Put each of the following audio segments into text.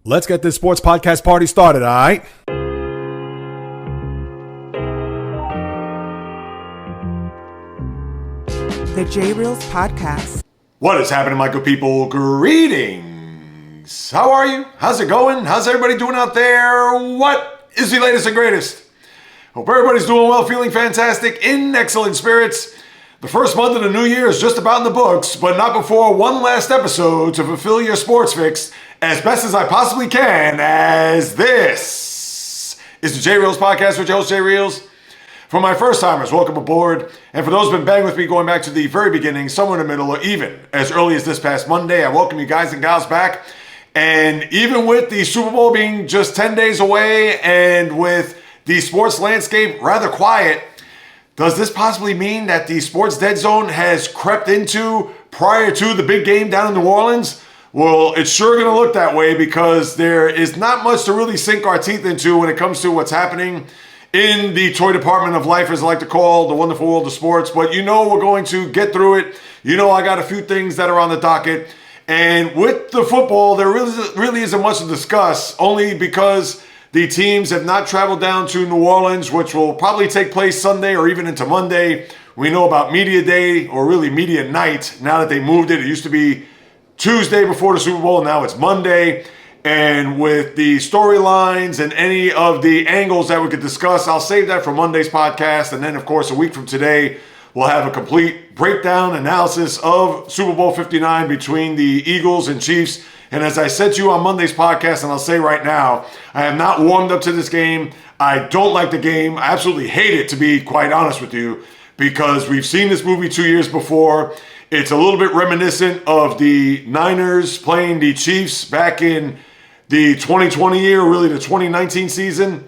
Let's get this sports podcast party started, all right? The JAYREELZ podcast. What is happening, my good people? Greetings. How are you? How's it going? How's everybody doing out there? What is the latest and greatest? Hope everybody's doing well, feeling fantastic, in excellent spirits. The first month of the new year is just about in the books, but not before one last episode to fulfill your sports fix as best as I possibly can, as this is the JAYREELZ podcast with your host, JAYREELZ. For my first timers, welcome aboard. And for those who've been banging with me going back to the very beginning, somewhere in the middle, or even as early as this past Monday, I welcome you guys and gals back. And even with the Super Bowl being just 10 days away and with the sports landscape rather quiet, does this possibly mean that the sports dead zone has crept into prior to the big game down in New Orleans? Well, it's sure going to look that way because there is not much to really sink our teeth into when it comes to what's happening in the toy department of life, as I like to call the wonderful world of sports. But you know we're going to get through it. You know I got a few things that are on the docket. And with the football, there really isn't much to discuss, only because the teams have not traveled down to New Orleans, which will probably take place Sunday or even into Monday. We know about Media Day, or really Media Night, now that they moved it. It used to be Tuesday before the Super Bowl, and now it's Monday. And with the storylines and any of the angles that we could discuss, I'll save that for Monday's podcast. And then, of course, a week from today, we'll have a complete breakdown analysis of Super Bowl 59 between the Eagles and Chiefs. And as I said to you on Monday's podcast, and I'll say right now, I have not warmed up to this game. I don't like the game. I absolutely hate it, to be quite honest with you, because we've seen this movie 2 years before. It's a little bit reminiscent of the Niners playing the Chiefs back in the 2020 year, really the 2019 season,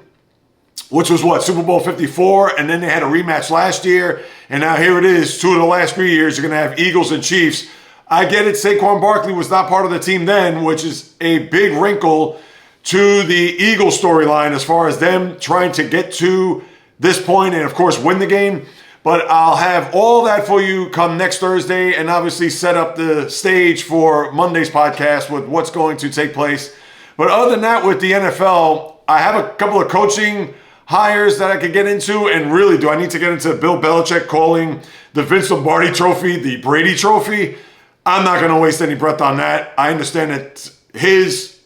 which was what, Super Bowl 54, and then they had a rematch last year, and now here it is, 2 of the last 3 years, you're going to have Eagles and Chiefs. I get it, Saquon Barkley was not part of the team then, which is a big wrinkle to the Eagles storyline as far as them trying to get to this point and, of course, win the game. But I'll have all that for you come next Thursday and obviously set up the stage for Monday's podcast with what's going to take place. But other than that, with the NFL, I have a couple of coaching hires that I could get into. And really, do I need to get into Bill Belichick calling the Vince Lombardi Trophy the Brady Trophy? I'm not going to waste any breath on that. I understand that his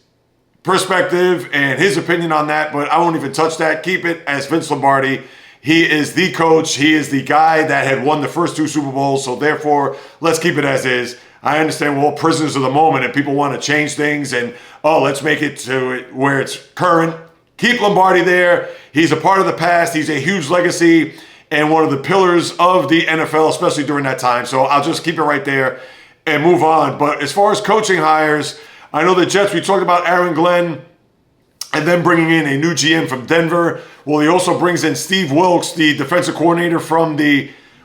perspective and his opinion on that, but I won't even touch that. Keep it as Vince Lombardi. He is the coach. He is the guy that had won the first 2 Super Bowls. So therefore, let's keep it as is. I understand we're all prisoners of the moment and people want to change things and, let's make it to where it's current. Keep Lombardi there. He's a part of the past. He's a huge legacy and one of the pillars of the NFL, especially during that time. So I'll just keep it right there and move on. But as far as coaching hires, I know the Jets, we talked about Aaron Glenn and then bringing in a new GM from Denver. Well, he also brings in Steve Wilks, the defensive coordinator from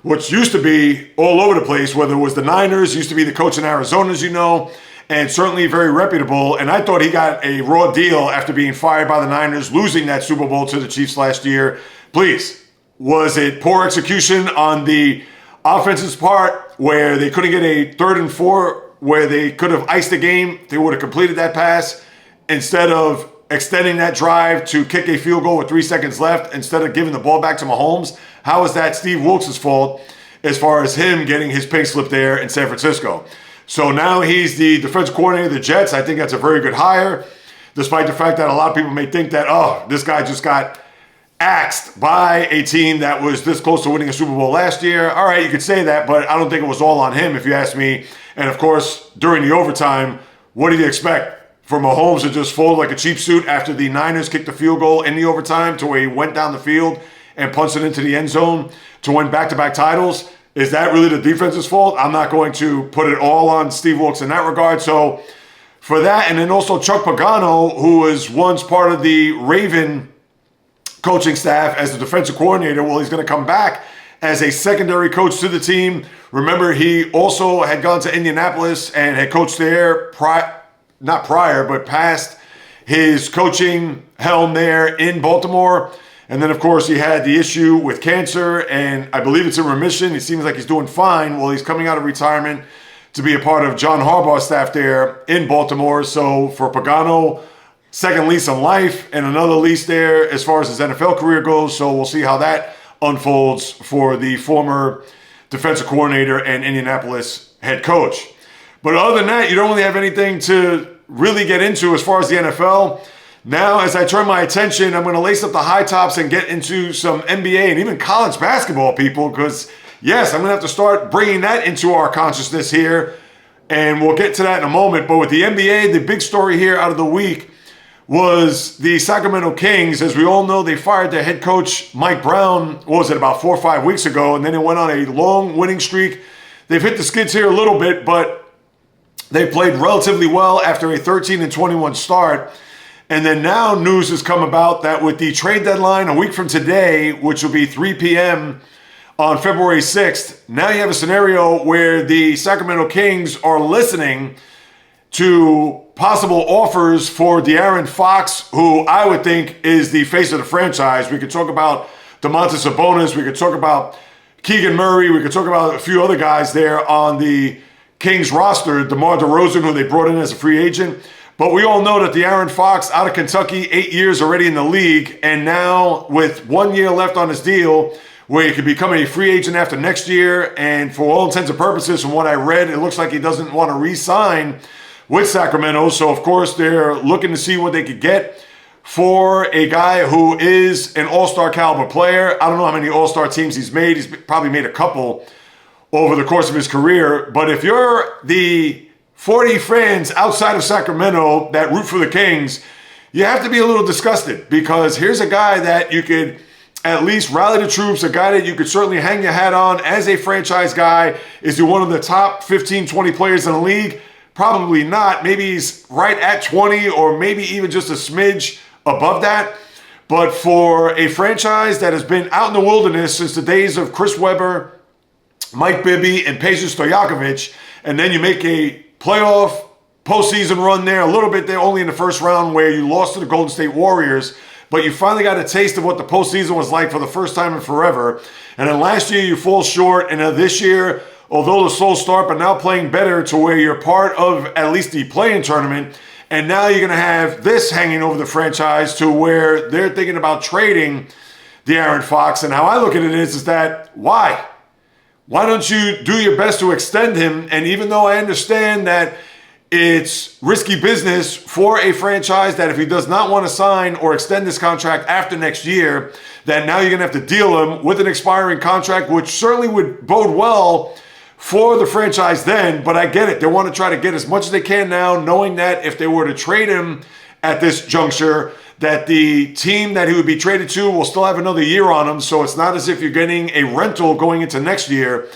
which used to be all over the place, whether it was the Niners, used to be the coach in Arizona, as you know, and certainly very reputable. And I thought he got a raw deal after being fired by the Niners, losing that Super Bowl to the Chiefs last year. Please, was it poor execution on the offense's part where they couldn't get a 3rd and 4 where they could have iced the game? They would have completed that pass instead of extending that drive to kick a field goal with 3 seconds left instead of giving the ball back to Mahomes. How is that Steve Wilks' fault as far as him getting his pink slip there in San Francisco? So now he's the defensive coordinator of the Jets. I think that's a very good hire, despite the fact that a lot of people may think that, this guy just got axed by a team that was this close to winning a Super Bowl last year. All right, you could say that, but I don't think it was all on him, if you ask me. And of course, during the overtime, what did you expect? For Mahomes to just fold like a cheap suit after the Niners kicked the field goal in the overtime to where he went down the field and punched it into the end zone to win back-to-back titles? Is that really the defense's fault? I'm not going to put it all on Steve Wilks in that regard. So for that, and then also Chuck Pagano, who was once part of the Raven coaching staff as the defensive coordinator, well, he's going to come back as a secondary coach to the team. Remember, he also had gone to Indianapolis and had coached there past his coaching helm there in Baltimore. And then, of course, he had the issue with cancer, and I believe it's in remission. It seems like he's doing fine. Well, he's coming out of retirement to be a part of John Harbaugh's staff there in Baltimore. So for Pagano, second lease on life and another lease there as far as his NFL career goes. So we'll see how that unfolds for the former defensive coordinator and Indianapolis head coach. But other than that, you don't really have anything to really get into as far as the NFL. Now, as I turn my attention, I'm going to lace up the high tops and get into some NBA and even college basketball, people, because, yes, I'm going to have to start bringing that into our consciousness here, and we'll get to that in a moment. But with the NBA, the big story here out of the week was the Sacramento Kings. As we all know, they fired their head coach, Mike Brown, what was it, about 4 or 5 weeks ago, and then it went on a long winning streak. They've hit the skids here a little bit, but they played relatively well after a 13-21 start. And then now news has come about that with the trade deadline a week from today, which will be 3 p.m. on February 6th, now you have a scenario where the Sacramento Kings are listening to possible offers for De'Aaron Fox, who I would think is the face of the franchise. We could talk about Domantas Sabonis. We could talk about Keegan Murray. We could talk about a few other guys there on the Kings roster, DeMar DeRozan, who they brought in as a free agent. But we all know that De'Aaron Fox, out of Kentucky, 8 years already in the league, and now with 1 year left on his deal, where he could become a free agent after next year, and for all intents and purposes, from what I read, it looks like he doesn't want to re-sign with Sacramento. So, of course, they're looking to see what they could get for a guy who is an all-star caliber player. I don't know how many all-star teams he's made. He's probably made a couple over the course of his career. But if you're the 40 fans outside of Sacramento that root for the Kings, you have to be a little disgusted, because here's a guy that you could at least rally the troops, a guy that you could certainly hang your hat on as a franchise guy. Is he one of the top 15, 20 players in the league? Probably not. Maybe he's right at 20, or maybe even just a smidge above that. But for a franchise that has been out in the wilderness since the days of Chris Webber, Mike Bibby, and Peja Stojakovic, and then you make a playoff postseason run there, a little bit there only in the first round where you lost to the Golden State Warriors, but you finally got a taste of what the postseason was like for the first time in forever. And then last year you fall short, and then this year, although the slow start, but now playing better to where you're part of at least the play-in tournament, and now you're going to have this hanging over the franchise to where they're thinking about trading De'Aaron Fox. And how I look at it is that why? Why don't you do your best to extend him? And even though I understand that it's risky business for a franchise that if he does not want to sign or extend this contract after next year, that now you're going to have to deal him with an expiring contract, which certainly would bode well for the franchise then. But I get it. They want to try to get as much as they can now, knowing that if they were to trade him at this juncture, that the team that he would be traded to will still have another year on him. So it's not as if you're getting a rental going into next year.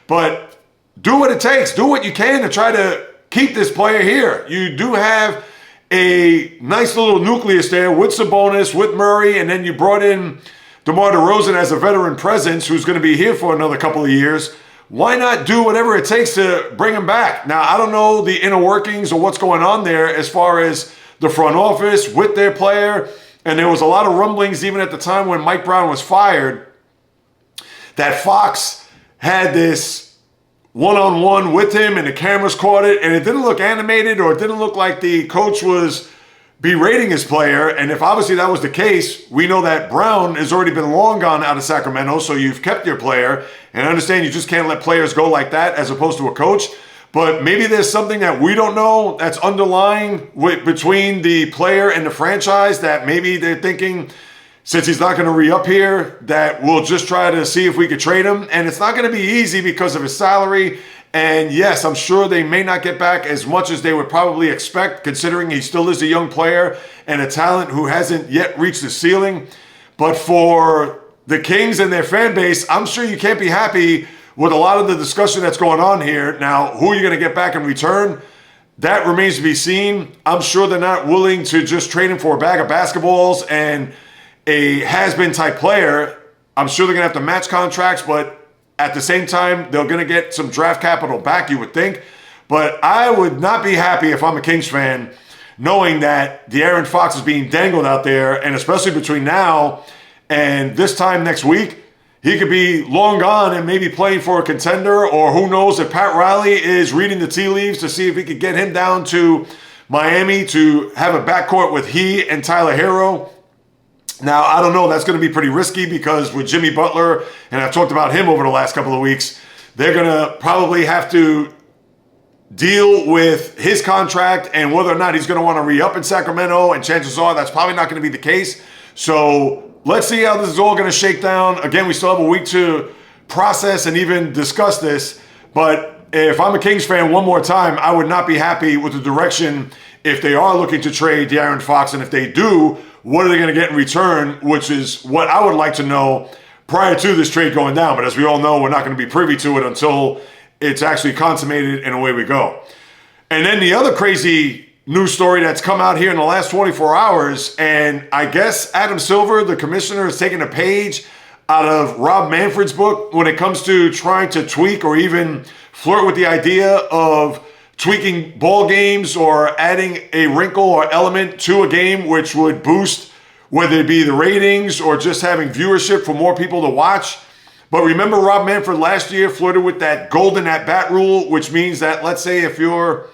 But do what it takes. Do what you can to try to keep this player here. You do have a nice little nucleus there with Sabonis, with Murray, and then you brought in DeMar DeRozan as a veteran presence who's going to be here for another couple of years. Why not do whatever it takes to bring him back? Now, I don't know the inner workings or what's going on there as far as the front office with their player. And there was a lot of rumblings even at the time when Mike Brown was fired that Fox had this one-on-one with him and the cameras caught it, and it didn't look animated, or it didn't look like the coach was berating his player. And if obviously that was the case, we know that Brown has already been long gone out of Sacramento, so you've kept your player. And I understand you just can't let players go like that as opposed to a coach. But maybe there's something that we don't know that's underlying between the player and the franchise, that maybe they're thinking, since he's not going to re-up here, that we'll just try to see if we could trade him. And it's not going to be easy because of his salary. And yes, I'm sure they may not get back as much as they would probably expect, considering he still is a young player and a talent who hasn't yet reached the ceiling. But for the Kings and their fan base, I'm sure you can't be happy with a lot of the discussion that's going on here. Now, who are you going to get back in return? That remains to be seen. I'm sure they're not willing to just trade him for a bag of basketballs and a has-been type player. I'm sure they're going to have to match contracts, but at the same time, they're going to get some draft capital back, you would think. But I would not be happy if I'm a Kings fan knowing that De'Aaron Fox is being dangled out there, and especially between now and this time next week, he could be long gone and maybe playing for a contender, or who knows if Pat Riley is reading the tea leaves to see if he could get him down to Miami to have a backcourt with he and Tyler Hero. Now, I don't know. That's going to be pretty risky because with Jimmy Butler, and I've talked about him over the last couple of weeks, they're going to probably have to deal with his contract and whether or not he's going to want to re-up in Sacramento, and chances are that's probably not going to be the case. So let's see how this is all going to shake down. Again, we still have a week to process and even discuss this, but if I'm a Kings fan one more time, I would not be happy with the direction if they are looking to trade De'Aaron Fox, and if they do, what are they going to get in return, which is what I would like to know prior to this trade going down. But as we all know, we're not going to be privy to it until it's actually consummated, and away we go. And then the other crazy news story that's come out here in the last 24 hours, and I guess Adam Silver, the commissioner, has taken a page out of Rob Manfred's book when it comes to trying to tweak or even flirt with the idea of tweaking ball games or adding a wrinkle or element to a game which would boost whether it be the ratings or just having viewership for more people to watch. But remember, Rob Manfred last year flirted with that golden at-bat rule, which means that, let's say if you're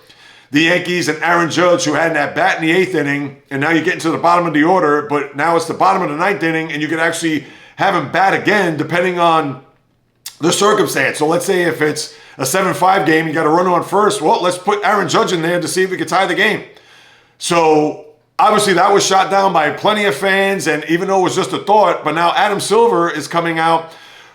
the Yankees and Aaron Judge, who had an at-bat in the 8th inning, and now you're getting to the bottom of the order, but now it's the bottom of the 9th inning, and you can actually have him bat again depending on the circumstance. So let's say if it's a 7-5 game, you got a runner on first, well, let's put Aaron Judge in there to see if we can tie the game. So obviously that was shot down by plenty of fans, and even though it was just a thought, but now Adam Silver is coming out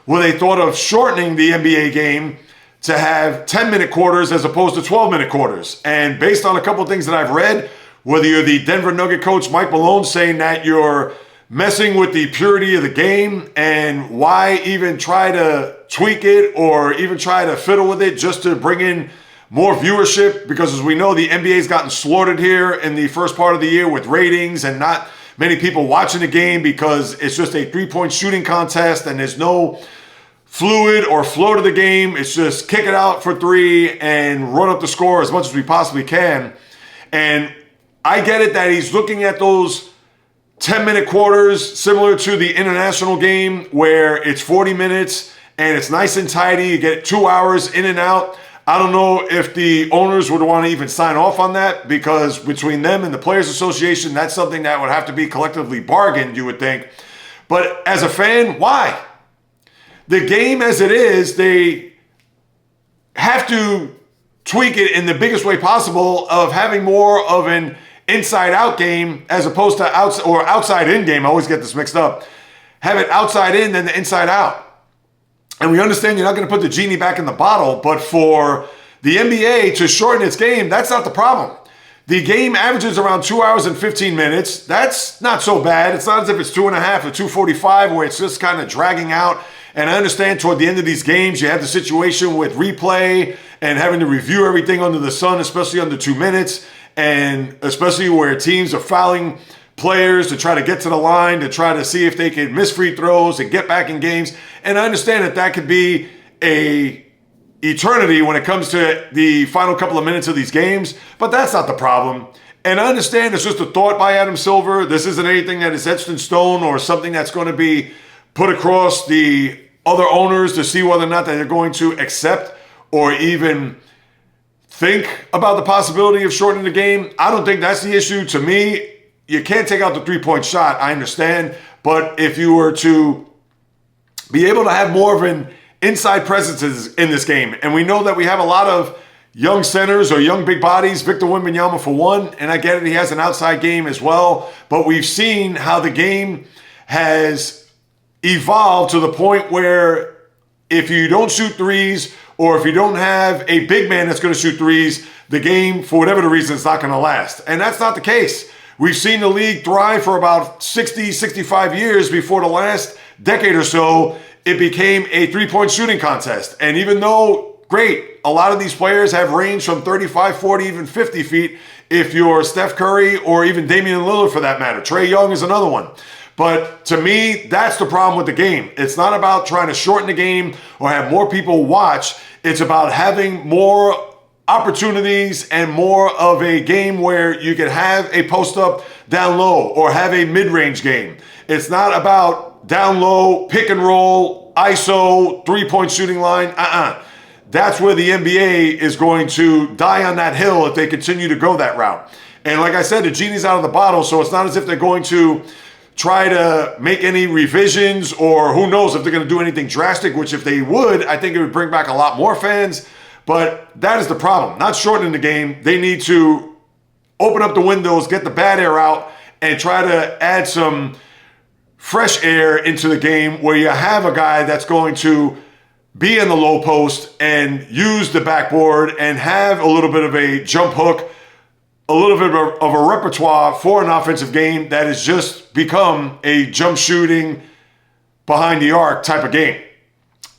with a thought of shortening the NBA game to have 10-minute quarters as opposed to 12-minute quarters. And based on a couple of things that I've read, whether you're the Denver Nugget coach Mike Malone saying that you're messing with the purity of the game, and why even try to tweak it or even try to fiddle with it just to bring in more viewership, because as we know, the NBA's gotten slaughtered here in the first part of the year with ratings and not many people watching the game because it's just a three-point shooting contest and there's no fluid or flow to the game. It's just kick it out for three and run up the score as much as we possibly can. And I get it that he's looking at those 10-minute quarters similar to the international game where it's 40 minutes and it's nice and tidy. You get 2 hours in and out. I don't know if the owners would want to even sign off on that, because between them and the Players Association, that's something that would have to be collectively bargained, you would think. But as a fan, why? The game as it is, they have to tweak it in the biggest way possible of having more of an inside-out game as opposed to outside-in game. I always get this mixed up. Have it outside-in than the inside-out. And we understand you're not going to put the genie back in the bottle, but for the NBA to shorten its game, that's not the problem. The game averages around 2 hours and 15 minutes. That's not so bad. It's not as if it's 2.5 or 2:45 where it's just kind of dragging out. And I understand toward the end of these games, you have the situation with replay and having to review everything under the sun, especially under 2 minutes, and especially where teams are fouling players to try to get to the line, to try to see if they can miss free throws and get back in games. And I understand that that could be a eternity when it comes to the final couple of minutes of these games, but that's not the problem. And I understand it's just a thought by Adam Silver. This isn't anything that is etched in stone or something that's going to be put across the other owners to see whether or not they're going to accept or even think about the possibility of shortening the game. I don't think that's the issue. To me, you can't take out the three-point shot, I understand. But if you were to be able to have more of an inside presence in this game, and we know that we have a lot of young centers or young big bodies, Victor Wembanyama for one, and I get it, he has an outside game as well. But we've seen how the game has evolved to the point where if you don't shoot threes or if you don't have a big man that's going to shoot threes, the game, for whatever the reason, is not going to last. And that's not the case. We've seen the league thrive for about 60, 65 years before the last decade or so, it became a three-point shooting contest. And even though, great, a lot of these players have range from 35, 40, even 50 feet, if you're Steph Curry or even Damian Lillard for that matter. Trae Young is another one. But to me, that's the problem with the game. It's not about trying to shorten the game or have more people watch. It's about having more opportunities and more of a game where you can have a post-up down low or have a mid-range game. It's not about down low, pick and roll, ISO, three-point shooting line. That's where the NBA is going to die on that hill if they continue to go that route. And like I said, the genie's out of the bottle, so it's not as if they're going to try to make any revisions, or who knows if they're going to do anything drastic, which if they would, I think it would bring back a lot more fans. But that is the problem. Not shortening the game. They need to open up the windows, get the bad air out, and try to add some fresh air into the game where you have a guy that's going to be in the low post and use the backboard and have a little bit of a jump hook, a little bit of a repertoire for an offensive game that has just become a jump shooting behind the arc type of game.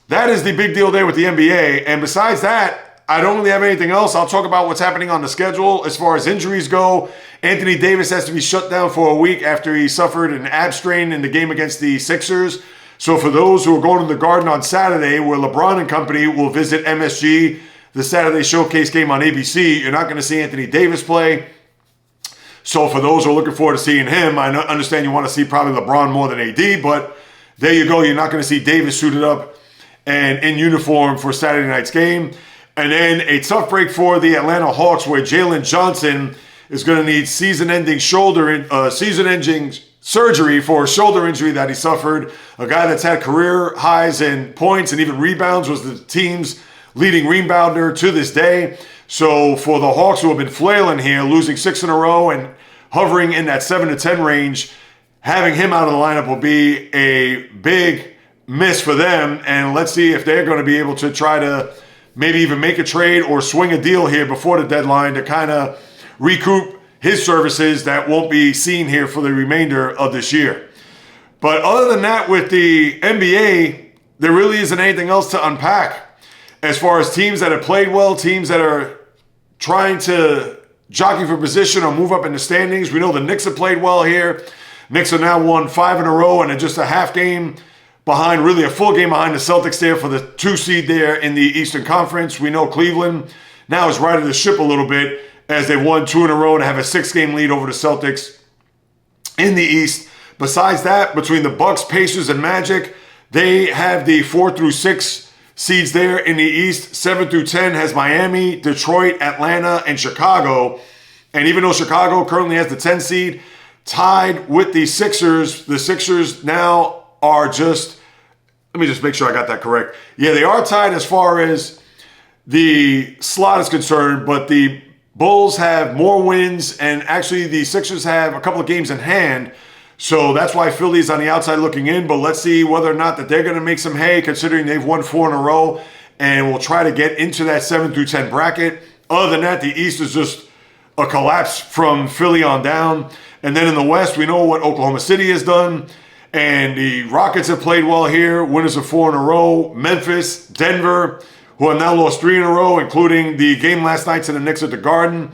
That is the big deal there with the NBA. And besides that, I don't really have anything else. I'll talk about what's happening on the schedule as far as injuries go. Anthony Davis has to be shut down for a week after he suffered an ab strain in the game against the Sixers. So for those who are going to the Garden on Saturday, where LeBron and company will visit MSG, the Saturday Showcase game on ABC, you're not going to see Anthony Davis play. So for those who are looking forward to seeing him, I understand you want to see probably LeBron more than AD, but there you go. You're not going to see Davis suited up and in uniform for Saturday night's game. And then a tough break for the Atlanta Hawks, where Jalen Johnson is going to need season-ending surgery for a shoulder injury that he suffered. A guy that's had career highs in points and even rebounds, was the team's leading rebounder to this day. So for the Hawks, who have been flailing here, losing 6 in a row and hovering in that 7-10 range, having him out of the lineup will be a big miss for them. And let's see if they're going to be able to try to maybe even make a trade or swing a deal here before the deadline to kind of recoup his services that won't be seen here for the remainder of this year. But other than that, with the NBA, there really isn't anything else to unpack. As far as teams that have played well, teams that are trying to jockey for position or move up in the standings, we know the Knicks have played well here. Knicks have now won 5 in a row and are just a half game behind, really a full game behind the Celtics there for the 2 seed there in the Eastern Conference. We know Cleveland now is riding the ship a little bit as they won 2 in a row and have a 6-game lead over the Celtics in the East. Besides that, between the Bucks, Pacers, and Magic, they have the 4 through 6 seeds there in the East. 7 through 10 has Miami, Detroit, Atlanta, and Chicago. And even though Chicago currently has the 10 seed, tied with the Sixers now are just, let me just make sure I got that correct. Yeah, they are tied as far as the slot is concerned, but the Bulls have more wins, and actually the Sixers have a couple of games in hand. So that's why Philly's on the outside looking in, but let's see whether or not that they're going to make some hay, considering they've won 4 in a row, and we'll try to get into that 7 through 10 bracket. Other than that, the East is just a collapse from Philly on down. And then in the West, we know what Oklahoma City has done, and the Rockets have played well here, winners of 4 in a row. Memphis, Denver, who have now lost 3 in a row, including the game last night to the Knicks at the Garden.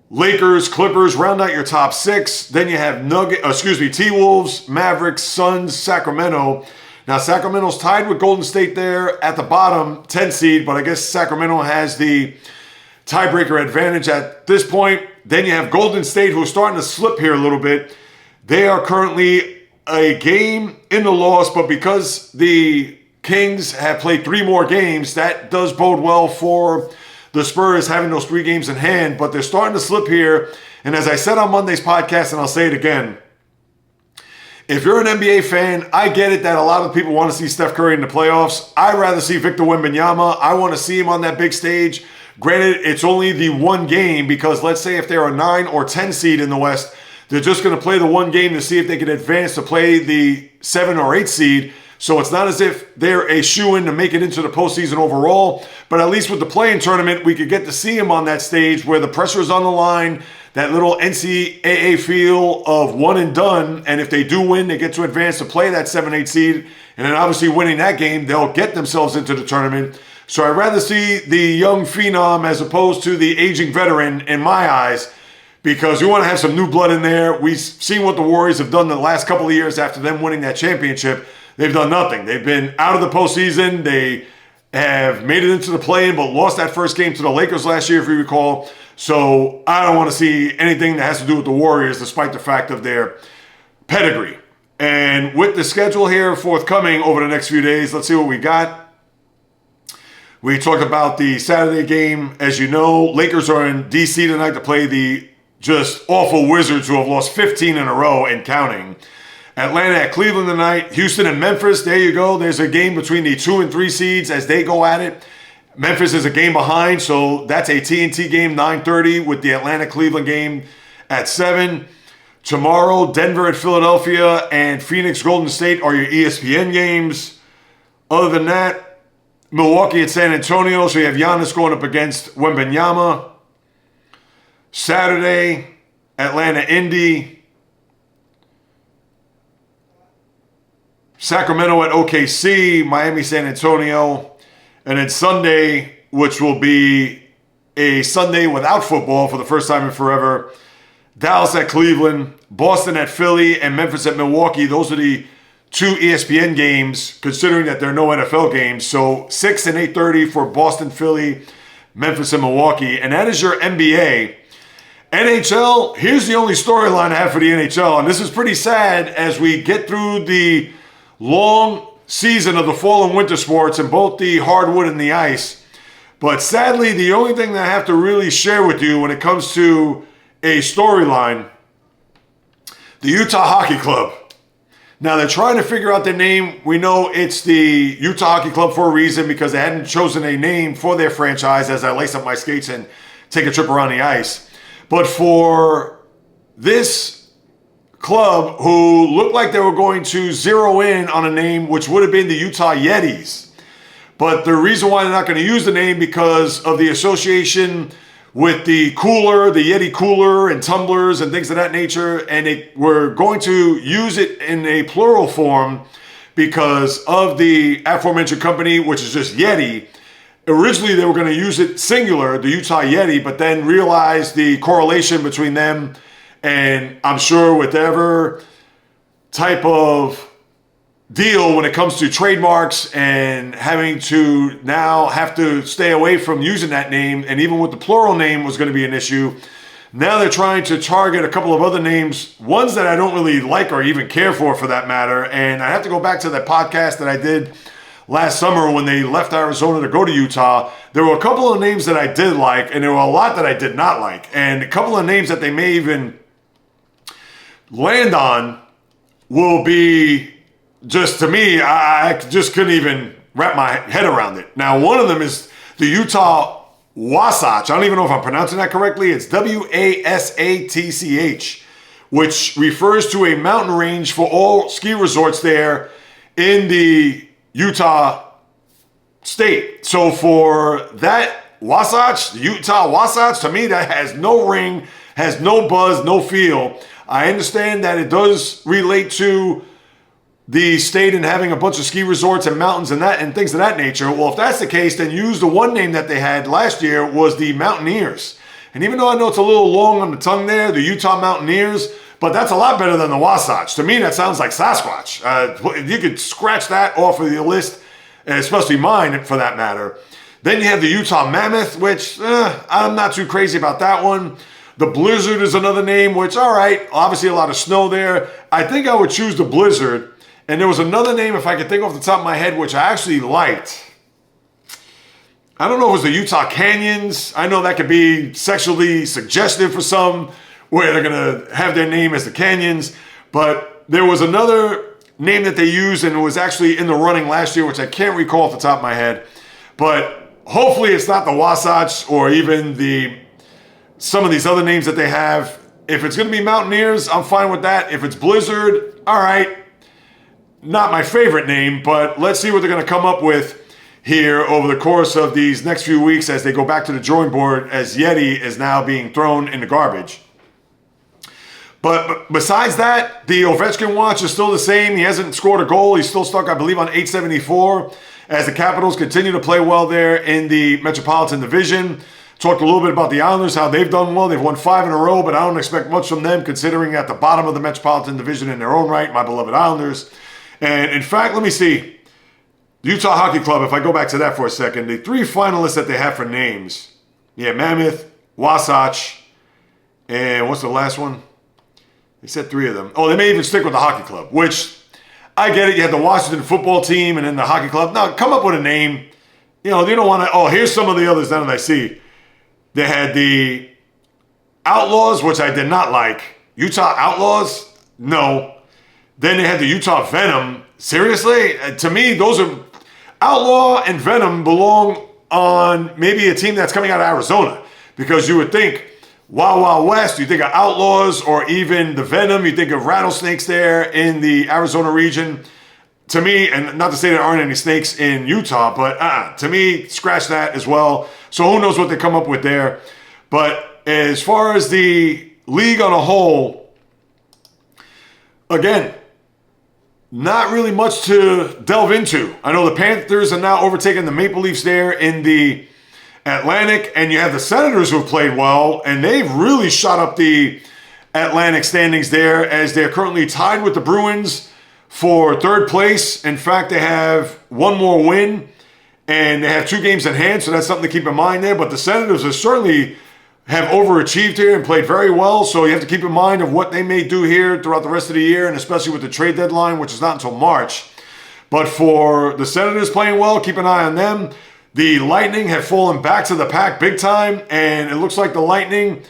Lakers, Clippers, round out your top 6. Then you have T-Wolves, Mavericks, Suns, Sacramento. Now, Sacramento's tied with Golden State there at the bottom, 10 seed, but I guess Sacramento has the tiebreaker advantage at this point. Then you have Golden State, who's starting to slip here a little bit. They are currently a game in the loss, but because the Kings have played 3 more games, that does bode well for the Spurs having those 3 games in hand, but they're starting to slip here. And as I said on Monday's podcast, and I'll say it again, if you're an NBA fan, I get it that a lot of people want to see Steph Curry in the playoffs. I'd rather see Victor Wembanyama. I want to see him on that big stage. Granted, it's only the 1 game, because let's say if they're a 9 or 10 seed in the West, they're just going to play the 1 game to see if they can advance to play the 7 or 8 seed. So it's not as if they're a shoo-in to make it into the postseason overall, but at least with the play-in tournament, we could get to see them on that stage where the pressure is on the line, that little NCAA feel of one and done, and if they do win, they get to advance to play that 7-8 seed, and then obviously winning that game, they'll get themselves into the tournament. So I'd rather see the young phenom as opposed to the aging veteran in my eyes, because we want to have some new blood in there. We've seen what the Warriors have done the last couple of years after them winning that championship. They've done nothing. They've been out of the postseason. They have made it into the play-in, but lost that first game to the Lakers last year, if you recall. So I don't want to see anything that has to do with the Warriors, despite the fact of their pedigree. And with the schedule here forthcoming over the next few days, let's see what we got. We talked about the Saturday game. As you know, Lakers are in D.C. tonight to play the just awful Wizards who have lost 15 in a row and counting. Atlanta at Cleveland tonight. Houston and Memphis. There you go. There's a game between the 2 and 3 seeds as they go at it. Memphis is a game behind, so that's a TNT game, 9:30, with the Atlanta-Cleveland game at 7. Tomorrow, Denver at Philadelphia and Phoenix Golden State are your ESPN games. Other than that, Milwaukee at San Antonio, so you have Giannis going up against Wembanyama. Saturday, Atlanta-Indy. Sacramento at OKC, Miami-San Antonio. And then Sunday, which will be a Sunday without football for the first time in forever, Dallas at Cleveland, Boston at Philly, and Memphis at Milwaukee. Those are the 2 ESPN games, considering that there are no NFL games. So 6 and 8:30 for Boston, Philly, Memphis, and Milwaukee. And that is your NBA. NHL, here's the only storyline I have for the NHL. And this is pretty sad as we get through the long season of the fall and winter sports in both the hardwood and the ice. But sadly, the only thing that I have to really share with you when it comes to a storyline, the Utah Hockey Club. Now, they're trying to figure out their name. We know it's the Utah Hockey Club for a reason because they hadn't chosen a name for their franchise as I lace up my skates and take a trip around the ice. But for this club who looked like they were going to zero in on a name which would have been the Utah Yetis. But the reason why they're not going to use the name because of the association with the cooler, the Yeti cooler and tumblers and things of that nature. And they were going to use it in a plural form because of the aforementioned company, which is just Yeti. Originally, they were going to use it singular, the Utah Yeti, but then realized the correlation between them. And I'm sure whatever type of deal when it comes to trademarks and having to now have to stay away from using that name, and even with the plural name was going to be an issue. Now they're trying to target a couple of other names, ones that I don't really like or even care for that matter. And I have to go back to that podcast that I did last summer when they left Arizona to go to Utah. There were a couple of names that I did like, and there were a lot that I did not like. And a couple of names that they may even land on will be just, to me, I just couldn't even wrap my head around it. Now, one of them is the Utah Wasatch. I don't even know if I'm pronouncing that correctly. It's Wasatch, which refers to a mountain range for all ski resorts there in the Utah state. So for that Wasatch, Utah Wasatch, to me, that has no ring, has no buzz, no feel. I understand that it does relate to the state and having a bunch of ski resorts and mountains and things of that nature. Well, if that's the case, then use the one name that they had last year was the Mountaineers. And even though I know it's a little long on the tongue there, the Utah Mountaineers, but that's a lot better than the Wasatch. To me, that sounds like Sasquatch. You could scratch that off of the list, especially mine for that matter. Then you have the Utah Mammoth, which I'm not too crazy about that one. The Blizzard is another name, which, all right, obviously a lot of snow there. I think I would choose the Blizzard. And there was another name, if I could think off the top of my head, which I actually liked. I don't know if it was the Utah Canyons. I know that could be sexually suggestive for some, where they're going to have their name as the Canyons. But there was another name that they used, and it was actually in the running last year, which I can't recall off the top of my head. But hopefully it's not the Wasatch or even some of these other names that they have. If it's going to be Mountaineers, I'm fine with that. If it's Blizzard, all right. Not my favorite name, but let's see what they're going to come up with here over the course of these next few weeks as they go back to the drawing board as Yeti is now being thrown in the garbage. But besides that, the Ovechkin watch is still the same. He hasn't scored a goal. He's still stuck, I believe, on 874 as the Capitals continue to play well there in the Metropolitan Division. Talked a little bit about the Islanders, how they've done well. They've won 5 in a row, but I don't expect much from them considering at the bottom of the Metropolitan Division in their own right, my beloved Islanders. And in fact, let me see. The Utah Hockey Club, if I go back to that for a second, the 3 finalists that they have for names. Yeah, Mammoth, Wasatch, and what's the last one? They said 3 of them. Oh, they may even stick with the Hockey Club, which I get it. You had the Washington football team and then the Hockey Club. Now, come up with a name. You know, you don't want to, here's some of the others that I see. They had the Outlaws, which I did not like. Utah Outlaws? No. Then they had the Utah Venom. Seriously? To me, those are... Outlaw and Venom belong on maybe a team that's coming out of Arizona. Because you would think, Wild Wild West, you think of Outlaws, or even the Venom, you think of rattlesnakes there in the Arizona region. To me, and not to say there aren't any snakes in Utah, but to me, scratch that as well. So who knows what they come up with there. But as far as the league on a whole, again, not really much to delve into. I know the Panthers are now overtaking the Maple Leafs there in the Atlantic, and you have the Senators who have played well, and they've really shot up the Atlantic standings there as they're currently tied with the Bruins for third place. In fact, they have one more win, and they have 2 games in hand, so that's something to keep in mind there. But the Senators have certainly have overachieved here and played very well, so you have to keep in mind of what they may do here throughout the rest of the year, and especially with the trade deadline, which is not until March. But for the Senators playing well, keep an eye on them. The Lightning have fallen back to the pack big time, and it looks like the Lightning,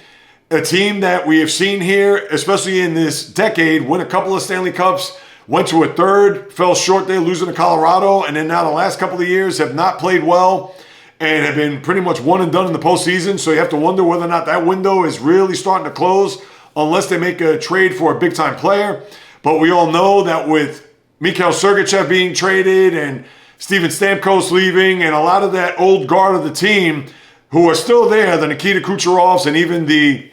a team that we have seen here, especially in this decade, win a couple of Stanley Cups, went to a third, fell short there, losing to Colorado, and then now the last couple of years have not played well and have been pretty much one and done in the postseason. So you have to wonder whether or not that window is really starting to close unless they make a trade for a big-time player. But we all know that with Mikhail Sergachev being traded and Steven Stamkos leaving and a lot of that old guard of the team who are still there, the Nikita Kucherovs and even the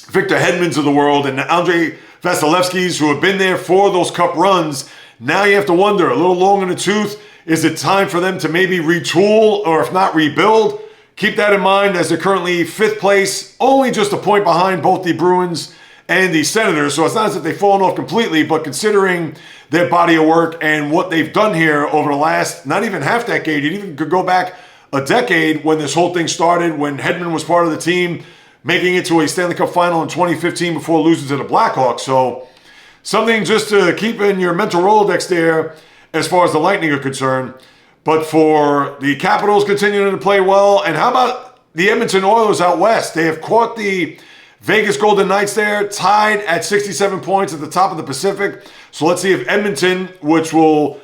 Victor Hedmans of the world and the Andrei Vasilevskis who have been there for those cup runs, now you have to wonder, a little long in the tooth, is it time for them to maybe retool or if not rebuild? Keep that in mind as they're currently 5th place, only just a point behind both the Bruins and the Senators. So it's not as if they've fallen off completely, but considering their body of work and what they've done here over the last, not even half decade, you even could go back a decade when this whole thing started, when Hedman was part of the team, making it to a Stanley Cup final in 2015 before losing to the Blackhawks. So something just to keep in your mental Rolodex there as far as the Lightning are concerned. But for the Capitals continuing to play well, and how about the Edmonton Oilers out west? They have caught the Vegas Golden Knights there, tied at 67 points at the top of the Pacific. So let's see if Edmonton, which will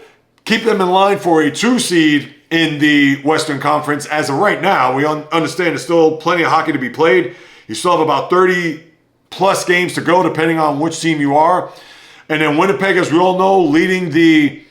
keep them in line for a 2 seed in the Western Conference, as of right now, we understand there's still plenty of hockey to be played. You still have about 30 plus games to go, depending on which team you are. And then Winnipeg, as we all know, leading the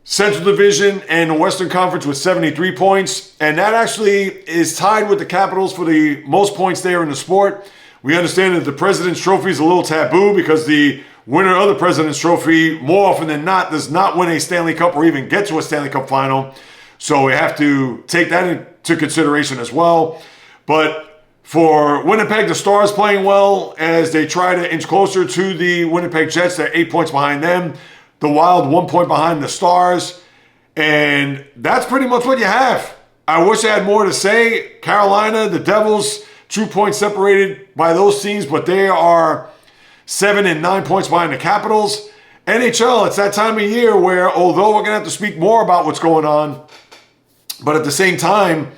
Central Division and the Western Conference with 73 points. And that actually is tied with the Capitals for the most points there in the sport. We understand that the President's Trophy is a little taboo because the winner of the President's Trophy, more often than not, does not win a Stanley Cup or even get to a Stanley Cup final. So we have to take that into consideration as well. But for Winnipeg, the Stars playing well as they try to inch closer to the Winnipeg Jets. They're 8 points behind them. The Wild 1 point behind the Stars. And that's pretty much what you have. I wish I had more to say. Carolina, the Devils, 2 points separated by those teams, but they are 7 and 9 points behind the Capitals. NHL, it's that time of year where, although we're going to have to speak more about what's going on, but at the same time,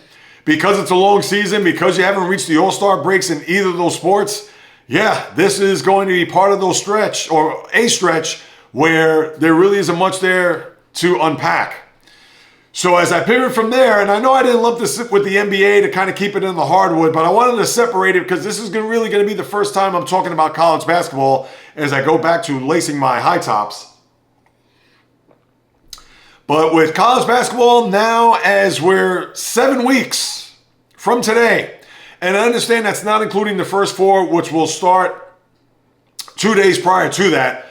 because it's a long season, because you haven't reached the All-Star breaks in either of those sports, yeah, this is going to be part of those stretch, or a stretch, where there really isn't much there to unpack. So as I pivot from there, and I know I didn't lump this with the NBA to kind of keep it in the hardwood, but I wanted to separate it because this is really going to be the first time I'm talking about college basketball as I go back to lacing my high tops. But with college basketball now, as we're 7 weeks from today, and I understand that's not including the first 4, which will start 2 days prior to that,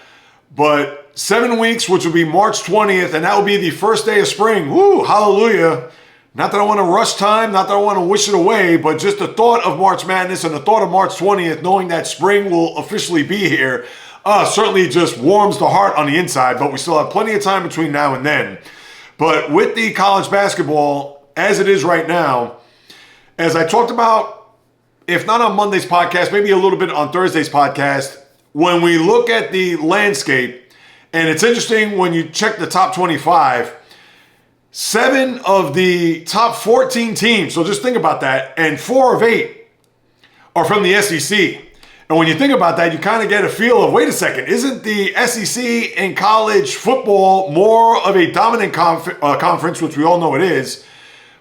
but 7 weeks, which will be March 20th, and that will be the first day of spring. Woo, hallelujah. Not that I want to rush time, not that I want to wish it away, but just the thought of March Madness and the thought of March 20th, knowing that spring will officially be here, certainly just warms the heart on the inside, but we still have plenty of time between now and then. But with the college basketball, as it is right now, as I talked about, if not on Monday's podcast, maybe a little bit on Thursday's podcast, when we look at the landscape, and it's interesting when you check the top 25, 7 of the top 14 teams, so just think about that, and 4 of 8 are from the SEC. And when you think about that, you kind of get a feel of, wait a second, isn't the SEC in college football more of a dominant conference, which we all know it is,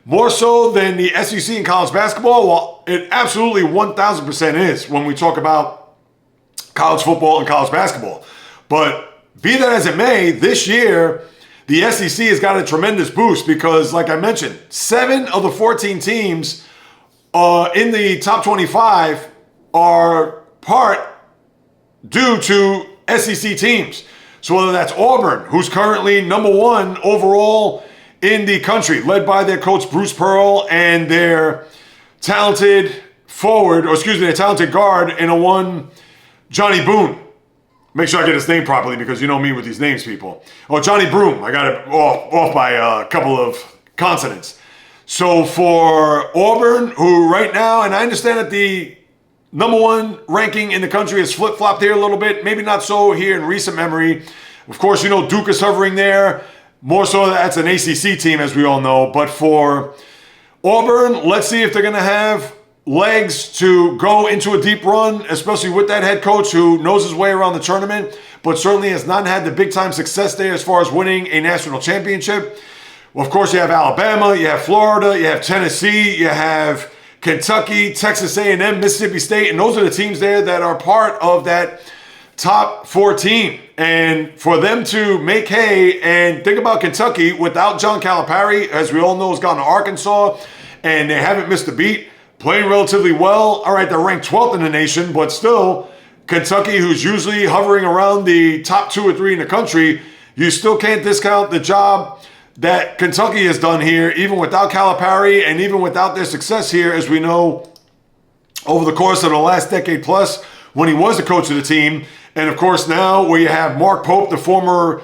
more so than the SEC in college basketball? Well, it absolutely 1,000% is when we talk about college football and college basketball. But be that as it may, this year, the SEC has got a tremendous boost because, like I mentioned, 7 of the 14 teams in the top 25 are part due to SEC teams. So whether that's Auburn, who's currently number 1 overall in the country, led by their coach Bruce Pearl and their talented their talented guard in a one, Johnny Boone. Make sure I get his name properly because you know me with these names, people. Oh, Johnny Broom. I got it off by a couple of consonants. So for Auburn, who right now, and I understand that the number 1 ranking in the country has flip-flopped here a little bit. Maybe not so here in recent memory. Of course, you know Duke is hovering there. More so that's an ACC team, as we all know. But for Auburn, let's see if they're going to have legs to go into a deep run, especially with that head coach who knows his way around the tournament, but certainly has not had the big-time success there as far as winning a national championship. Well, of course, you have Alabama, you have Florida, you have Tennessee, you have Kentucky, Texas A&M, Mississippi State, and those are the teams there that are part of that top 14. And for them to make hay, and think about Kentucky without John Calipari, as we all know, has gone to Arkansas, and they haven't missed a beat, playing relatively well. All right, they're ranked 12th in the nation, but still, Kentucky, who's usually hovering around the top 2 or 3 in the country, you still can't discount the job that Kentucky has done here, even without Calipari and even without their success here, as we know, over the course of the last decade plus, when he was the coach of the team. And of course, now where you have Mark Pope, the former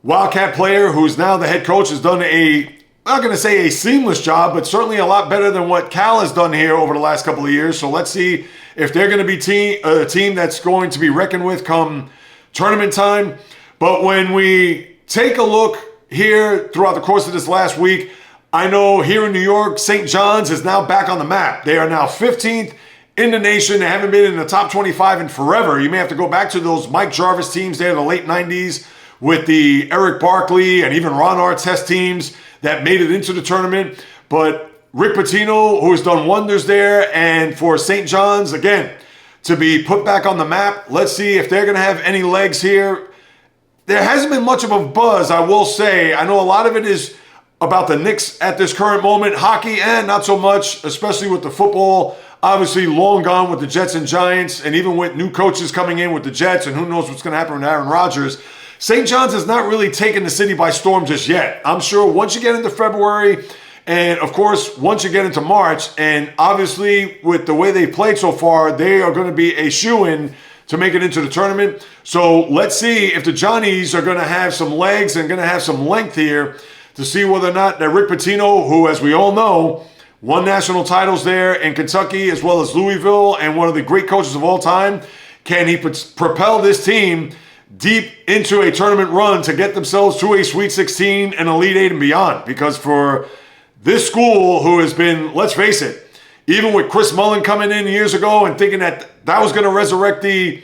Wildcat player, who's now the head coach, has done I'm not going to say a seamless job, but certainly a lot better than what Cal has done here over the last couple of years. So let's see if they're going to be a team that's going to be reckoned with come tournament time. But when we take a look here throughout the course of this last week, I know here in New York, St. John's is now back on the map. They are now 15th in the nation. They haven't been in the top 25 in forever. You may have to go back to those Mike Jarvis teams there in the late 90s with the Eric Barkley and even Ron Artest teams that made it into the tournament. But Rick Pitino, who has done wonders there, and for St. John's, again, to be put back on the map. Let's see if they're going to have any legs here. There hasn't been much of a buzz, I will say. I know a lot of it is about the Knicks at this current moment. Hockey, not so much, especially with the football. Obviously, long gone with the Jets and Giants, and even with new coaches coming in with the Jets, and who knows what's going to happen with Aaron Rodgers. St. John's has not really taken the city by storm just yet. I'm sure once you get into February, and of course, once you get into March, and obviously with the way they've played so far, they are going to be a shoo-in to make it into the tournament. So let's see if the Johnnies are going to have some legs and going to have some length here to see whether or not that Rick Pitino, who, as we all know, won national titles there in Kentucky as well as Louisville, and one of the great coaches of all time, can he propel this team deep into a tournament run to get themselves to a Sweet 16 and Elite 8 and beyond? Because for this school, who has been, let's face it, even with Chris Mullin coming in years ago and thinking that that was going to resurrect the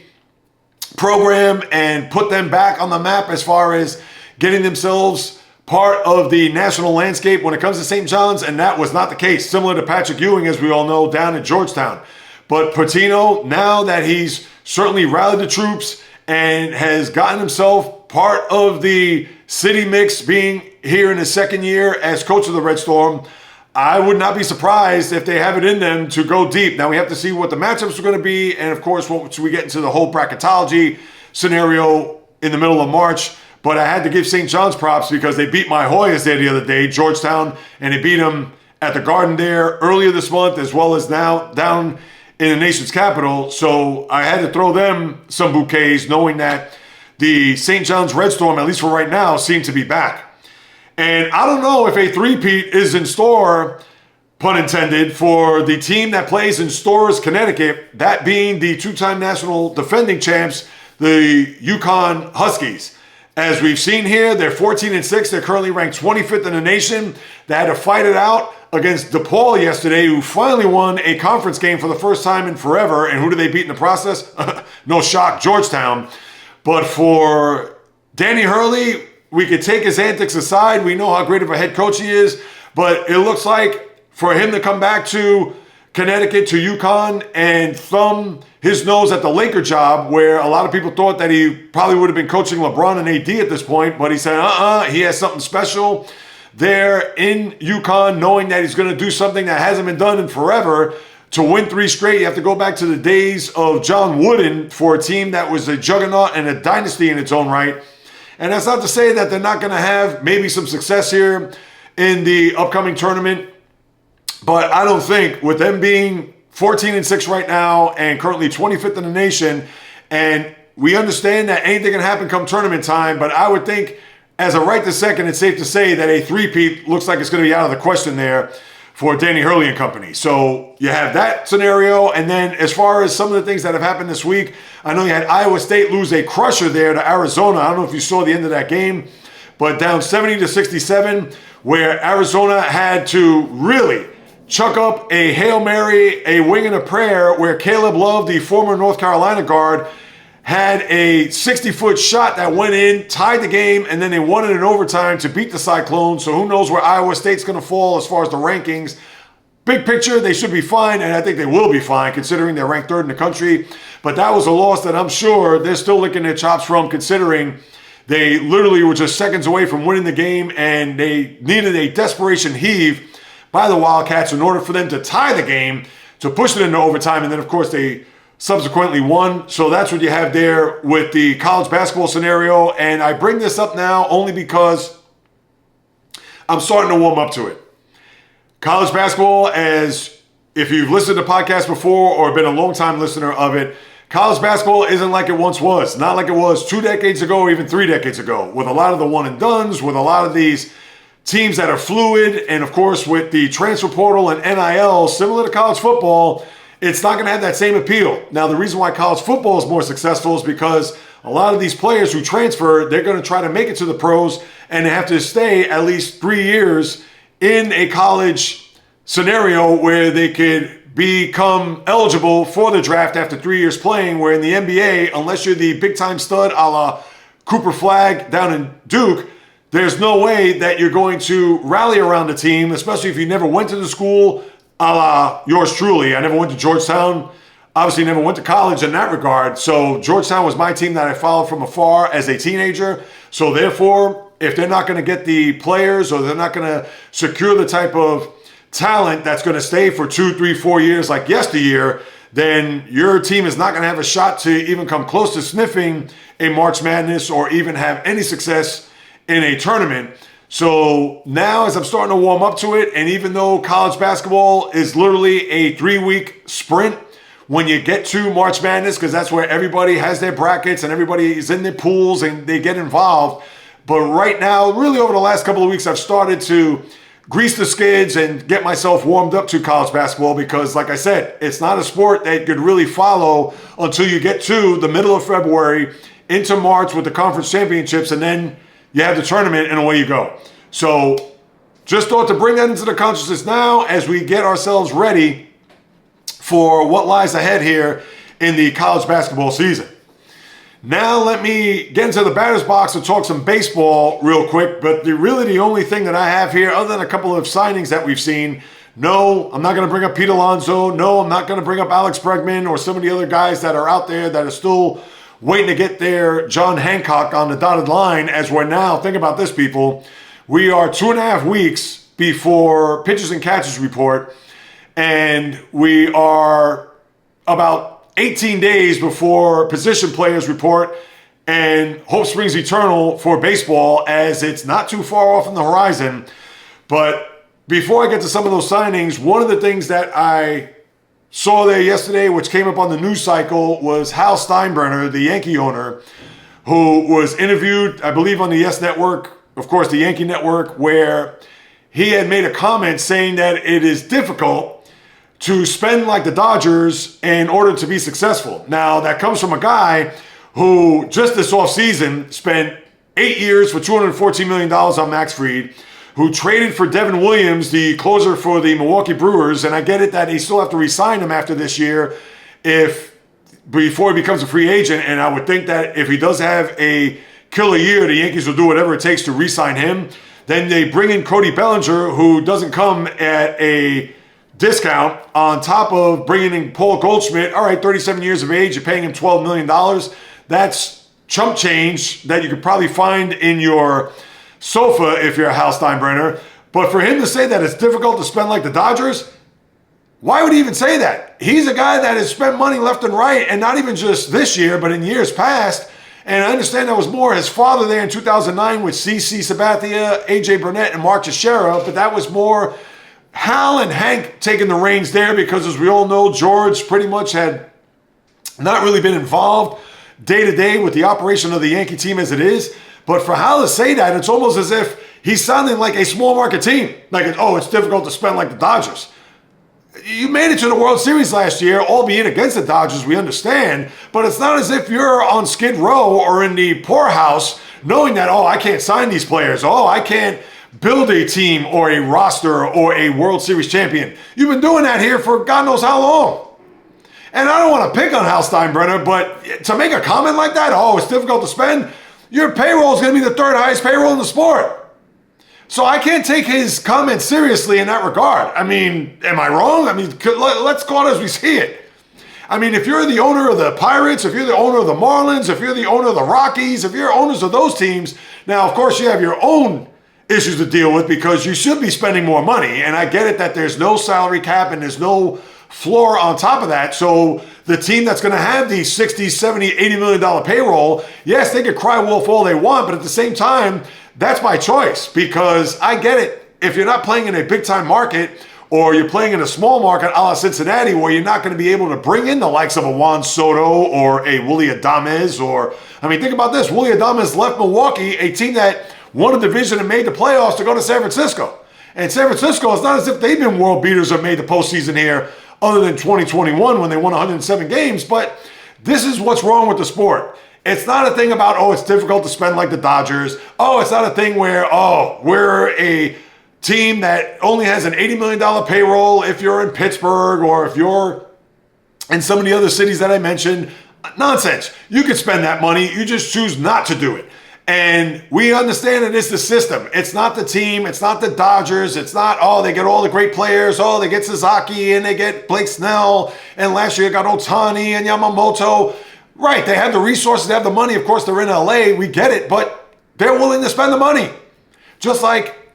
program and put them back on the map as far as getting themselves part of the national landscape when it comes to St. John's, and that was not the case, similar to Patrick Ewing, as we all know, down at Georgetown. But Pitino, now that he's certainly rallied the troops and has gotten himself part of the city mix, being here in his second year as coach of the Red Storm, I would not be surprised if they have it in them to go deep. Now, we have to see what the matchups are going to be, and of course, once we get into the whole bracketology scenario in the middle of March. But I had to give St. John's props because they beat my Hoyas there the other day, Georgetown, and they beat them at the Garden there earlier this month, as well as now down in the nation's capital. So I had to throw them some bouquets, knowing that the St. John's Red Storm, at least for right now, seem to be back. And I don't know if a three-peat is in store, pun intended, for the team that plays in Storrs, Connecticut, that being the two-time national defending champs, the UCONN Huskies. As we've seen here, they're 14-6. They're currently ranked 25th in the nation. They had to fight it out against DePaul yesterday, who finally won a conference game for the first time in forever. And who did they beat in the process? No shock, Georgetown. But for Danny Hurley, we could take his antics aside. We know how great of a head coach he is. But it looks like for him to come back to Connecticut, to UConn, and thumb his nose at the Laker job, where a lot of people thought that he probably would have been coaching LeBron and AD at this point, but he said, he has something special there in UConn, knowing that he's going to do something that hasn't been done in forever. To win 3 straight, you have to go back to the days of John Wooden for a team that was a juggernaut and a dynasty in its own right. And that's not to say that they're not going to have maybe some success here in the upcoming tournament. But I don't think, with them being 14-6 right now and currently 25th in the nation, and we understand that anything can happen come tournament time, but I would think as a right this second, it's safe to say that a three-peat looks like it's going to be out of the question there for Danny Hurley and company. So you have that scenario. And then as far as some of the things that have happened this week, I know you had Iowa State lose a crusher there to Arizona. I don't know if you saw the end of that game, but down 70-67, where Arizona had to really chuck up a Hail Mary, a wing and a prayer, where Caleb Love, the former North Carolina guard, had a 60-foot shot that went in, tied the game, and then they won it in overtime to beat the Cyclones. So who knows where Iowa State's going to fall as far as the rankings. Big picture, they should be fine, and I think they will be fine considering they're ranked 3rd in the country. But that was a loss that I'm sure they're still licking their chops from, considering they literally were just seconds away from winning the game, and they needed a desperation heave by the Wildcats in order for them to tie the game, to push it into overtime, and then, of course, they subsequently won. So that's what you have there with the college basketball scenario. And I bring this up now only because I'm starting to warm up to it. College basketball, as if you've listened to podcasts before or been a long-time listener of it, college basketball isn't like it once was. Not like it was 2 decades ago or even 3 decades ago, with a lot of the one-and-dones, with a lot of these teams that are fluid, and of course with the transfer portal and NIL, similar to college football, it's not going to have that same appeal. Now, the reason why college football is more successful is because a lot of these players who transfer, they're going to try to make it to the pros, and they have to stay at least 3 years in a college scenario where they could become eligible for the draft after 3 years playing, where in the NBA, unless you're the big-time stud a la Cooper Flagg down in Duke, there's no way that you're going to rally around the team, especially if you never went to the school, a la yours truly. I never went to Georgetown. Obviously never went to college in that regard. So Georgetown was my team that I followed from afar as a teenager. So therefore, if they're not going to get the players, or they're not going to secure the type of talent that's going to stay for 2, 3, 4 years like yesteryear, then your team is not going to have a shot to even come close to sniffing a March Madness or even have any success in a tournament. So now, as I'm starting to warm up to it, and even though college basketball is literally a 3-week sprint when you get to March Madness, because that's where everybody has their brackets and everybody is in their pools and they get involved. But right now, really over the last couple of weeks, I've started to grease the skids and get myself warmed up to college basketball, because like I said, it's not a sport that you could really follow until you get to the middle of February into March with the conference championships, and then you have the tournament and away you go. So just thought to bring that into the consciousness now as we get ourselves ready for what lies ahead here in the college basketball season. Now let me get into the batter's box and talk some baseball real quick. But really the only thing that I have here, other than a couple of signings that we've seen, no, I'm not going to bring up Pete Alonso. No, I'm not going to bring up Alex Bregman or some of the other guys that are out there that are still waiting to get their John Hancock on the dotted line, as we're now, think about this, people, we are 2.5 weeks before pitchers and catchers report, and we are about 18 days before position players report, and hope springs eternal for baseball, as it's not too far off on the horizon. But before I get to some of those signings, one of the things that I saw there yesterday, which came up on the news cycle, was Hal Steinbrenner, the Yankee owner, who was interviewed, I believe, on the Yes Network, of course, the Yankee Network, where he had made a comment saying that it is difficult to spend like the Dodgers in order to be successful. Now, that comes from a guy who just this offseason spent 8 years for $214 million on Max Fried, who traded for Devin Williams, the closer for the Milwaukee Brewers. And I get it that they still have to re-sign him after this year before he becomes a free agent. And I would think that if he does have a killer year, the Yankees will do whatever it takes to re-sign him. Then they bring in Cody Bellinger, who doesn't come at a discount, on top of bringing in Paul Goldschmidt. All right, 37 years of age, you're paying him $12 million. That's chump change that you could probably find in your sofa if you're a Hal Steinbrenner. But for him to say that it's difficult to spend like the Dodgers, why would he even say that? He's a guy that has spent money left and right, and not even just this year, but in years past. And I understand that was more his father there in 2009 with CC Sabathia, AJ Burnett, and Mark Teixeira, but that was more Hal and Hank taking the reins there because, as we all know, George pretty much had not really been involved day to day with the operation of the Yankee team as it is. But for Hal to say that, it's almost as if he's sounding like a small market team. Like, it's difficult to spend like the Dodgers. You made it to the World Series last year, albeit against the Dodgers, we understand. But it's not as if you're on Skid Row or in the poorhouse knowing that, I can't sign these players. I can't build a team or a roster or a World Series champion. You've been doing that here for God knows how long. And I don't want to pick on Hal Steinbrenner, but to make a comment like that, it's difficult to spend, your payroll is going to be the third highest payroll in the sport. So I can't take his comments seriously in that regard. I mean, am I wrong? I mean, let's call it as we see it. I mean, if you're the owner of the Pirates, if you're the owner of the Marlins, if you're the owner of the Rockies, if you're owners of those teams, now, of course, you have your own issues to deal with because you should be spending more money. And I get it that there's no salary cap and there's no floor on top of that. So the team that's going to have the $60, $70, $80 million payroll, yes, they could cry wolf all they want, but at the same time, that's my choice because I get it. If you're not playing in a big-time market or you're playing in a small market a la Cincinnati where you're not going to be able to bring in the likes of a Juan Soto or a Willy Adames think about this. Willy Adames left Milwaukee, a team that won a division and made the playoffs, to go to San Francisco. And San Francisco, it's not as if they've been world beaters or made the postseason here other than 2021 when they won 107 games. But this is what's wrong with the sport. It's not a thing about, it's difficult to spend like the Dodgers. It's not a thing where, we're a team that only has an $80 million payroll if you're in Pittsburgh or if you're in some of the other cities that I mentioned. Nonsense. You could spend that money. You just choose not to do it. And we understand it is the system. It's not the team. It's not the Dodgers. It's not, they get all the great players. They get Suzuki and they get Blake Snell. And last year got Ohtani and Yamamoto. Right, they have the resources, they have the money. Of course, they're in LA. We get it, but they're willing to spend the money. Just like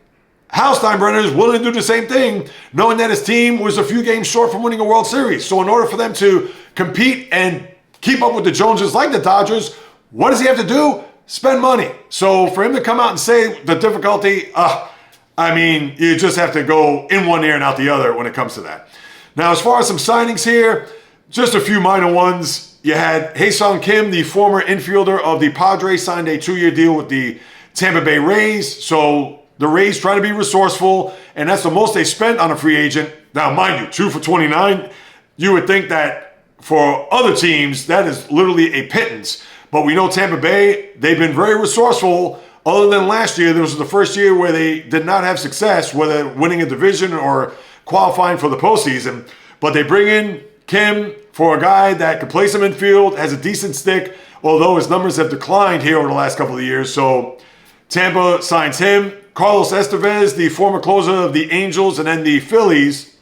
Hal Steinbrenner is willing to do the same thing, knowing that his team was a few games short from winning a World Series. So in order for them to compete and keep up with the Joneses like the Dodgers, what does he have to do? Spend money. So for him to come out and say the difficulty, you just have to go in one ear and out the other when it comes to that. Now, as far as some signings here, just a few minor ones. You had Ha-Seong Kim, the former infielder of the Padres, signed a 2-year deal with the Tampa Bay Rays. So the Rays trying to be resourceful, and that's the most they spent on a free agent. Now, mind you, 2 for $29. You would think that for other teams, that is literally a pittance. But we know Tampa Bay, they've been very resourceful. Other than last year, this was the first year where they did not have success, whether winning a division or qualifying for the postseason. But they bring in Kim for a guy that can play some infield, has a decent stick, although his numbers have declined here over the last couple of years. So Tampa signs him. Carlos Estevez, the former closer of the Angels and then the Phillies,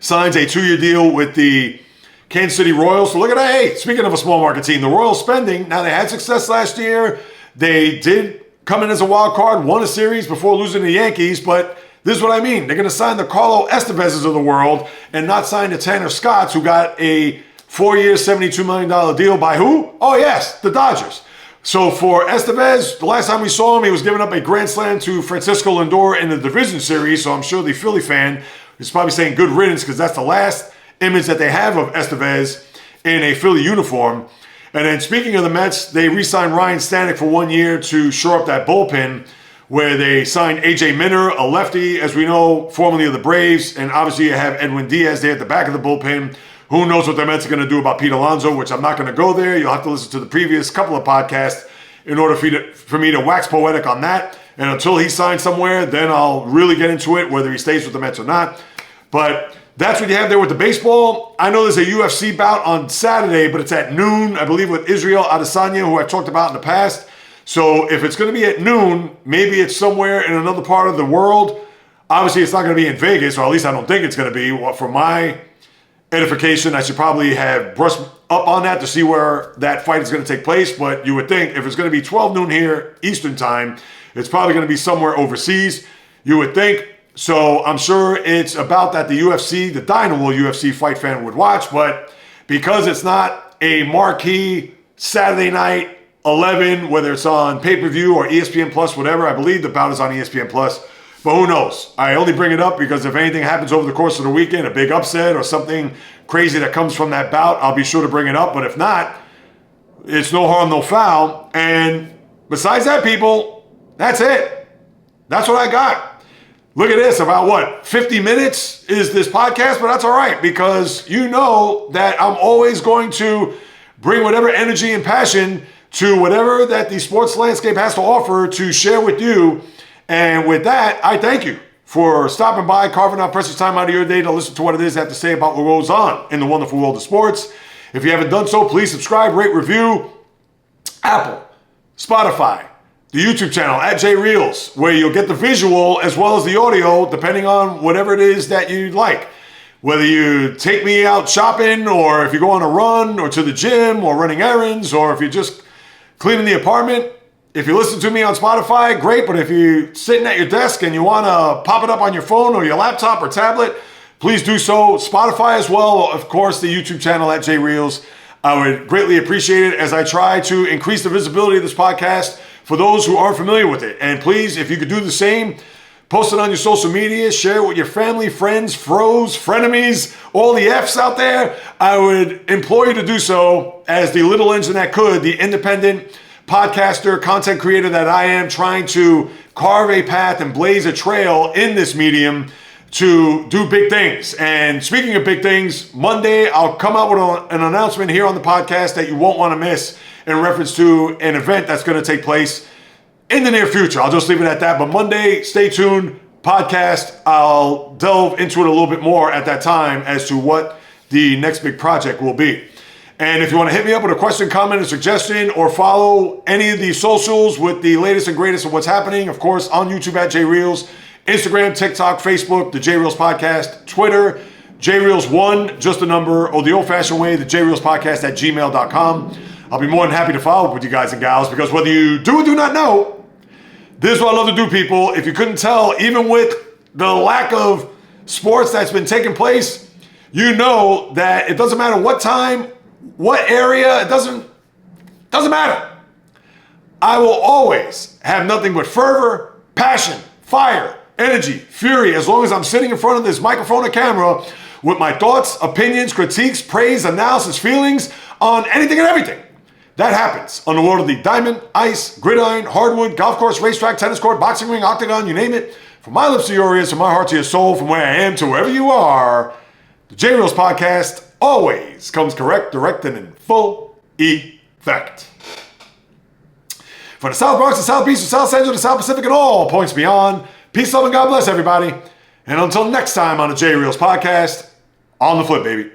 signs a 2-year deal with the Kansas City Royals. So look at that. Hey, speaking of a small market team, the Royals spending. Now, they had success last year. They did come in as a wild card, won a series before losing to the Yankees, but this is what I mean. They're going to sign the Carlo Estevezes of the world and not sign the Tanner Scotts, who got a 4-year, $72 million deal by who? Oh, yes, the Dodgers. So for Estevez, the last time we saw him, he was giving up a grand slam to Francisco Lindor in the division series. So I'm sure the Philly fan is probably saying good riddance because that's the last image that they have of Estevez in a Philly uniform. And then speaking of the Mets, they re-signed Ryne Stanek for 1 year to shore up that bullpen, where they signed A.J. Minter, a lefty, as we know, formerly of the Braves. And obviously you have Edwin Diaz there at the back of the bullpen. Who knows what the Mets are going to do about Pete Alonso, which I'm not going to go there. You'll have to listen to the previous couple of podcasts in order for me to wax poetic on that. And until he signs somewhere, then I'll really get into it, whether he stays with the Mets or not. But that's what you have there with the baseball. I know there's a UFC bout on Saturday, but it's at noon, I believe, with Israel Adesanya, who I've talked about in the past. So if it's going to be at noon, maybe it's somewhere in another part of the world. Obviously, it's not going to be in Vegas, or at least I don't think it's going to be. Well, for my edification, I should probably have brushed up on that to see where that fight is going to take place. But you would think if it's going to be 12 noon here, Eastern time, it's probably going to be somewhere overseas. You would think. So I'm sure it's about that the UFC, the Dynamo UFC fight fan would watch. But because it's not a marquee Saturday night 11, whether it's on pay-per-view or ESPN Plus, whatever, I believe the bout is on ESPN Plus. But who knows? I only bring it up because if anything happens over the course of the weekend, a big upset or something crazy that comes from that bout, I'll be sure to bring it up. But if not, it's no harm, no foul. And besides that, people, that's it. That's what I got. Look at this, about 50 minutes is this podcast, but that's all right because you know that I'm always going to bring whatever energy and passion to whatever that the sports landscape has to offer to share with you. And with that, I thank you for stopping by, carving out precious time out of your day to listen to what it is I have to say about what goes on in the wonderful world of sports. If you haven't done so, please subscribe, rate, review. Apple, Spotify, the YouTube channel at JAYREELZ, where you'll get the visual as well as the audio, depending on whatever it is that you like. Whether you take me out shopping, or if you go on a run, or to the gym, or running errands, or if you're just cleaning the apartment. If you listen to me on Spotify, great. But if you're sitting at your desk and you want to pop it up on your phone or your laptop or tablet, please do so. Spotify as well. Of course, the YouTube channel at JAYREELZ. I would greatly appreciate it as I try to increase the visibility of this podcast for those who aren't familiar with it. And please, if you could do the same, post it on your social media, share it with your family, friends, fros, frenemies, all the Fs out there. I would implore you to do so as the little engine that could, the independent podcaster, content creator that I am, trying to carve a path and blaze a trail in this medium to do big things. And speaking of big things, Monday I'll come out with an announcement here on the podcast that you won't want to miss in reference to an event that's going to take place in the near future. I'll just leave it at that. But Monday, stay tuned, podcast. I'll delve into it a little bit more at that time as to what the next big project will be. And if you want to hit me up with a question, comment, or suggestion, or follow any of the socials with the latest and greatest of what's happening, of course, on YouTube at JAYREELZ, Instagram, TikTok, Facebook, the JAYREELZ Podcast, Twitter, JAYREELZ1, just a number, or the old-fashioned way, the JAYREELZ Podcast at gmail.com. I'll be more than happy to follow up with you guys and gals, because whether you do or do not know, this is what I love to do, people. If you couldn't tell, even with the lack of sports that's been taking place, you know that it doesn't matter what time, what area, it doesn't matter. I will always have nothing but fervor, passion, fire, energy, fury, as long as I'm sitting in front of this microphone or camera with my thoughts, opinions, critiques, praise, analysis, feelings on anything and everything that happens on the world of the diamond, ice, gridiron, hardwood, golf course, racetrack, tennis court, boxing ring, octagon, you name it. From my lips to your ears, from my heart to your soul, from where I am to wherever you are, the JAYREELZ Podcast always comes correct, direct, and in full effect. From the South Bronx, the South Beach, the South Central, the South Pacific, and all points beyond, peace, love, and God bless everybody. And until next time on the JAYREELZ Podcast, on the flip, baby.